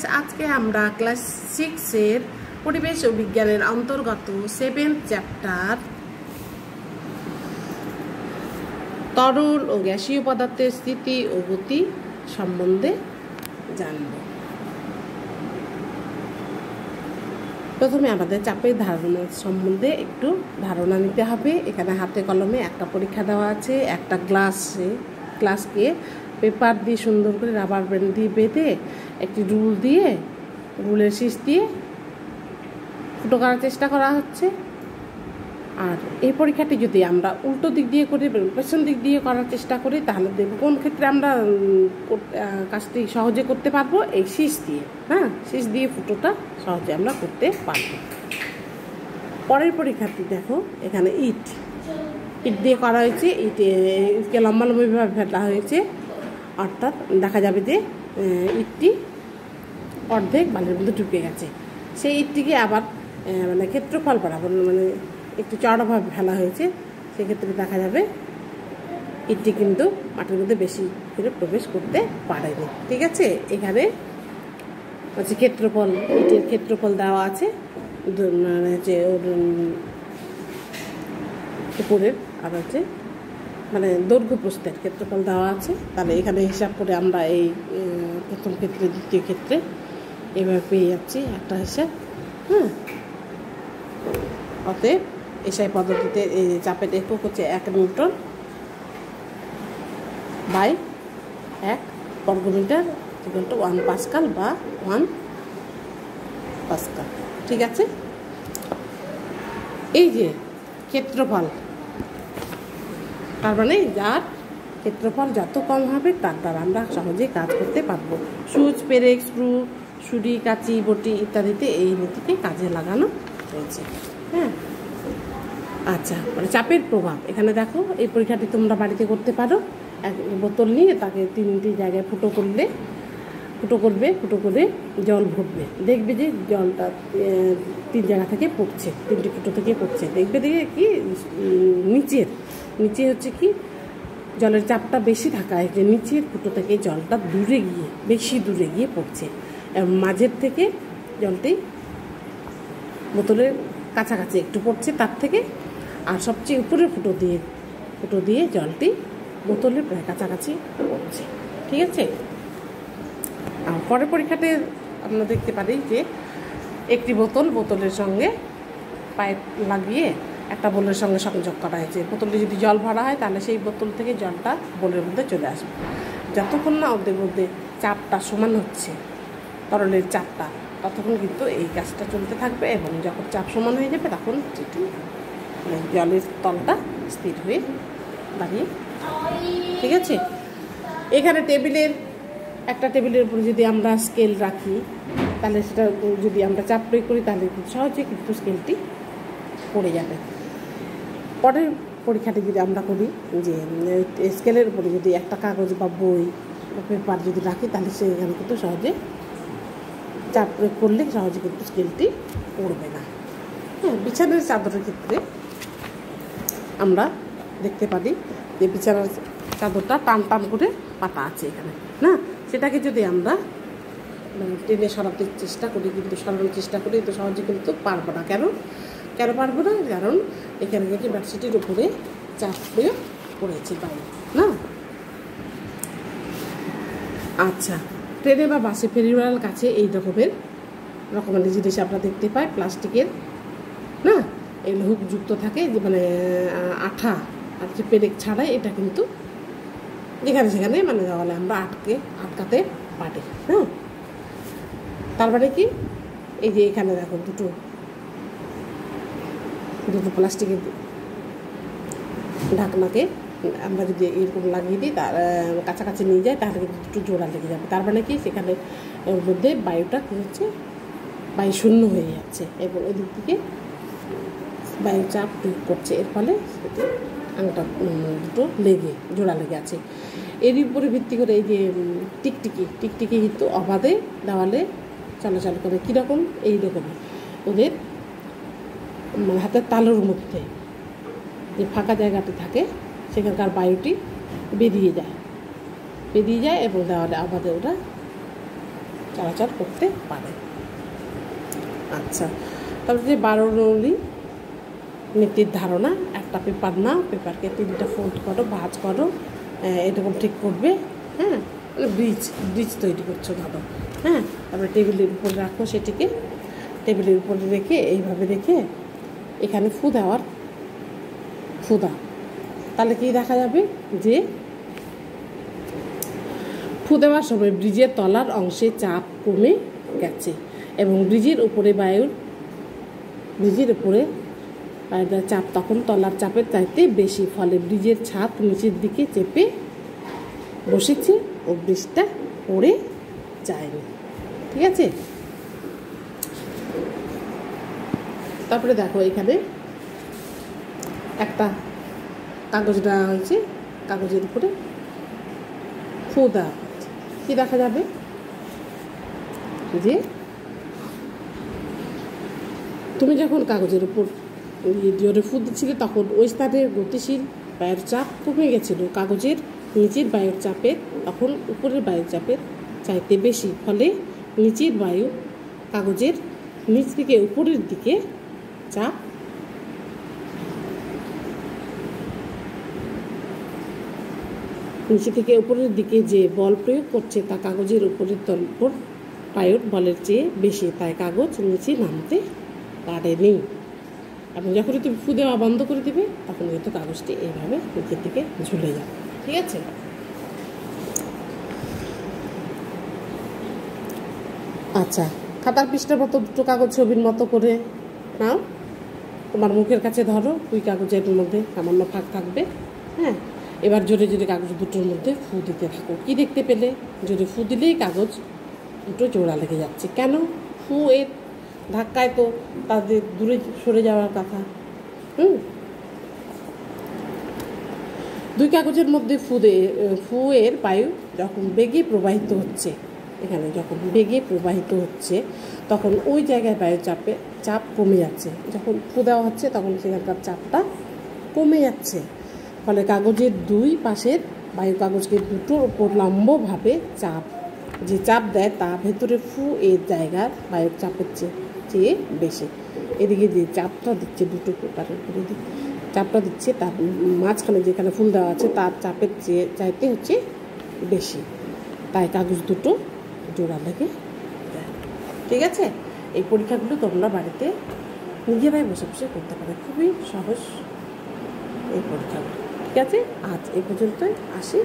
Students, আজকে আমরা class 6 পরিবেশ ও বিজ্ঞানের অন্তর্গত 7th চ্যাপ্টার তরল ও গ্যাসীয় পদার্থের স্থিতি ও গতি সম্বন্ধে জানব। প্রথমে আমাদের চাপের ধারণা সম্বন্ধে একটু ধারণা নিতে হবে। এখানে হাতে কলমে একটা পরীক্ষা দেওয়া আছে। একটা গ্লাসকে পেপার দিয়ে সুন্দর করে রাবার ব্যান্ড দিয়ে বেঁধে একটি রুলের শীষ দিয়ে ফুটো করার চেষ্টা করা হচ্ছে। আর এই পরীক্ষাটি যদি আমরা উল্টো দিক দিয়ে করি, পেছন দিক দিয়ে করার চেষ্টা করি, তাহলে দেখব কোন ক্ষেত্রে আমরা কাজটি সহজে করতে পারবো। এই শীষ দিয়ে, শীষ দিয়ে ফুটোটা সহজে আমরা করতে পারবো। পরের পরীক্ষাটি দেখো, এখানে ইট দিয়ে করা হয়েছে। ইটকে লম্বালম্বিভাবে ফেলা হয়েছে, অর্থাৎ দেখা যাবে যে ইটটি অর্ধেক বালির মধ্যে ঢুকে গেছে। সেই ইটটিকে আবার ক্ষেত্রফল বরাবর একটু চড়াভাবে ফেলা হয়েছে। সেক্ষেত্রে দেখা যাবে ইটটি কিন্তু মাটির মধ্যে বেশি করে প্রবেশ করতে পারেনি। ঠিক আছে, এখানে হচ্ছে ক্ষেত্রফল, ইটের ক্ষেত্রফল দেওয়া আছে যে উপরের, আর হচ্ছে দৈর্ঘ্য প্রস্থের ক্ষেত্রফল দেওয়া আছে। তাহলে এখানে হিসাব করে আমরা এই প্রথম ক্ষেত্রে, দ্বিতীয় ক্ষেত্রে এভাবে পেয়ে যাচ্ছি একটা হিসাব। অতএব এসআই পদ্ধতিতে এই চাপের একক হচ্ছে 1 নিউটন বাই 1 বর্গমিটার = 1 পাস্কাল বা 1 পাস্কাল। ঠিক আছে, এই যে ক্ষেত্রফল, তার যার ক্ষেত্রফল যত কম হবে তার দ্বারা আমরা সহজেই কাজ করতে পারবো। সুচ, পেরেক, স্ক্রু, ছুরি, কাঁচি, বটি ইত্যাদিতে এই নীতিকে কাজে লাগানো হয়েছে। আচ্ছা, চাপের প্রভাব এখানে দেখো। এই পরীক্ষাটি তোমরা বাড়িতে করতে পারো। এক বোতল নিয়ে তাকে 3টি জায়গায় ফুটো করবে, ফুটো করে জল ভরবে। দেখবে যে জলটা 3 জায়গা থেকে পড়ছে, 3টি ফুটো থেকে পড়ছে। দেখবে কি নিচে হচ্ছে কি জলের চাপটা বেশি থাকায় যে নিচের ফুটো থেকে জলটা বেশি দূরে গিয়ে পড়ছে। মাঝের থেকে জলটি বোতলের কাছাকাছি একটু পড়ছে তার থেকে, আর সবচেয়ে উপরের ফুটো দিয়ে জলটি বোতলের প্রায় কাছাকাছি পড়ছে। ঠিক আছে, আর পরের পরীক্ষাতে আমরা দেখতে পারি যে একটি বোতলের সঙ্গে পাইপ লাগিয়ে একটা বোলের সঙ্গে সংযোগ করা হয়েছে। বোতলে যদি জল ভরা হয় তাহলে সেই বোতল থেকে জলটা বোলের মধ্যে চলে আসবে। যতক্ষণ না ওদের মধ্যে চাপটা সমান হচ্ছে, তরলের চাপটা, ততক্ষণ কিন্তু এই কাজটা চলতে থাকবে। এবং যখন চাপ সমান হয়ে যাবে তখন জলের তলটা স্থির হয়ে দাঁড়িয়ে। ঠিক আছে, এখানে টেবিলের উপরে যদি আমরা স্কেল রাখি, তাহলে সেটা যদি আমরা চাপ প্রয়োগ করি তাহলে সহজে কিন্তু স্কেলটি পড়ে যাবে। পরের পরীক্ষাটি যদি আমরা করি, যে স্কেলের উপরে যদি একটা কাগজ বা বই বা পেপার যদি রাখি, তাহলে সেখানে কিন্তু সহজে চাপ প্রয়োগ করলে সহজে কিন্তু স্কেলটি পড়বে না। বিছানার চাদরের ক্ষেত্রে আমরা দেখতে পারি যে বিছানার চাদরটা টান করে পাতা আছে এখানে, সেটাকে যদি আমরা টেনে সরানোর চেষ্টা করি, তো সহজে কিন্তু পারবো না। কেন পারবো না? কারণ এখানে কিন্তু বেডশিটের উপরে চাপ প্রয়োগ করেছি বাইরে, আচ্ছা, ট্রেনে বা বাসে ফেরিওয়ালার কাছে এই রকমের জিনিস আমরা দেখতে পাই, প্লাস্টিকের এই হুক যুক্ত থাকে, যে আঠা আর যে পেরেক ছাড়াই এটা কিন্তু যেখানে সেখানে দেওয়ালে আমরা আটকাতে পারি। তার কি, এই যে এখানে দেখো দুটো প্লাস্টিকের ঢাকনাকে আমরা যদি এরকম লাগিয়ে দিই, তার কাছাকাছি নিয়ে যায়, তাহলে কিন্তু দুটো জোড়া লেগে যাবে। তার কি, সেখানে ওর মধ্যে বায়ুটা কী হচ্ছে, বায়ু শূন্য হয়ে যাচ্ছে এবং এদিক থেকে বায়ু চাপ প্রয়োগ করছে। এর ফলে আংটা দুটো জোড়া লেগে আছে। এর উপরে ভিত্তি করে এই যে টিকটিকি কিন্তু অবাধে দেওয়ালে চলাচল করে। কীরকম? এই রকম ওদের হাতের তালুর মধ্যে যে ফাঁকা জায়গাটি থাকে, সেখানকার বায়ুটি বেরিয়ে যায় এবং দেওয়ালে অবাধে ওরা চলাচল করতে পারে। আচ্ছা, তারপরে যে 12 নলি নীতির ধারণা, একটা পেপার নাও, পেপারকে 3টা ফোল্ড করো, ভাঁজ করো, এরকম ঠিক করবে। হ্যাঁ, ব্রিজ তৈরি করছো ধরো। হ্যাঁ, তারপরে টেবিলের উপরে রাখো, সেটিকে টেবিলের উপরে রেখে এইভাবে রেখে এখানে ফু দাও, তাহলে কি দেখা যাবে যে ফু দেওয়ার সময় ব্রিজের তলার অংশে চাপ কমে গেছে এবং ব্রিজের উপরে বায়ুর চাপ তখন তলার চাপের চাইতে বেশি, ফলে ব্রিজের ছাদ নিচের দিকে চেপে বসেছে ও ব্রিজটা পড়ে যায়নি। ঠিক আছে, তারপরে দেখো এখানে একটা কাগজ দেওয়া হয়েছে, কাগজের উপরে ফু দেওয়া হচ্ছে। কি দেখা যাবে যে তুমি যখন কাগজের উপর জোরে ফু দিচ্ছিলে তখন ওই স্থানে গতিশীল বায়ুর চাপ কমে গেছিল, কাগজের নিচের বায়ুর চাপের তখন উপরের বায়ুর চাপের চাইতে বেশি, ফলে নিচের বায়ু কাগজের নিচ থেকে উপরের দিকে চাপ নিচে থেকে উপরের দিকে যে বল প্রয়োগ করছে তা কাগজের উপরের উপর বায়ুর বলের চেয়ে বেশি, তাই কাগজ নিচে নামতে পারেনি। এবং যখন তুমি ফু দেওয়া বন্ধ করে দিবে তখন কিন্তু কাগজটি এইভাবে নিচের দিকে ঝুলে যাবে। ঠিক আছে, আচ্ছা, খাতার পৃষ্ঠার মতো দুটো কাগজ ছবির মতো করে নাও, তোমার মুখের কাছে ধরো, ওই কাগজের মধ্যে সামান্য ফাঁক থাকবে। হ্যাঁ, এবার জোরে জোরে কাগজ দুটোর মধ্যে ফু দিতে থাকো। কি দেখতে পেলে? জোরে ফু দিলেই কাগজ দুটো জোড়া লেগে যাচ্ছে। কেন? ফু এর ধাক্কায় তো তাদের দূরে সরে যাওয়ার কথা। দুই কাগজের মধ্যে ফু এর বায়ু যখন বেগে প্রবাহিত হচ্ছে, এখানে যখন বেগে প্রবাহিত হচ্ছে তখন ওই জায়গায় বায়ু চাপ কমে যাচ্ছে। যখন ফু দেওয়া হচ্ছে তখন সেখানকার চাপটা কমে যাচ্ছে, ফলে কাগজের দুই পাশের বায়ু কাগজকে দুটোর ওপর লম্বভাবে যে চাপ দেয় তা ভেতরে ফু এর জায়গার বায়ুর চাপের চেয়ে বেশি। এদিকে যে চাপটা দিচ্ছে দুটো পেপারের উপরে চাপটা দিচ্ছে তার মাঝখানে যেখানে ফুল দেওয়া আছে তার চাপের চাইতে হচ্ছে বেশি, তাই কাগজ দুটো জোড়া লেগে যায়। ঠিক আছে, এই পরীক্ষাগুলো তোমরা বাড়িতে নিজেরাই বসে বসে করতে পারো, খুবই সহজ এই পরীক্ষাগুলো। ঠিক আছে, আজ এই পর্যন্তই আসি।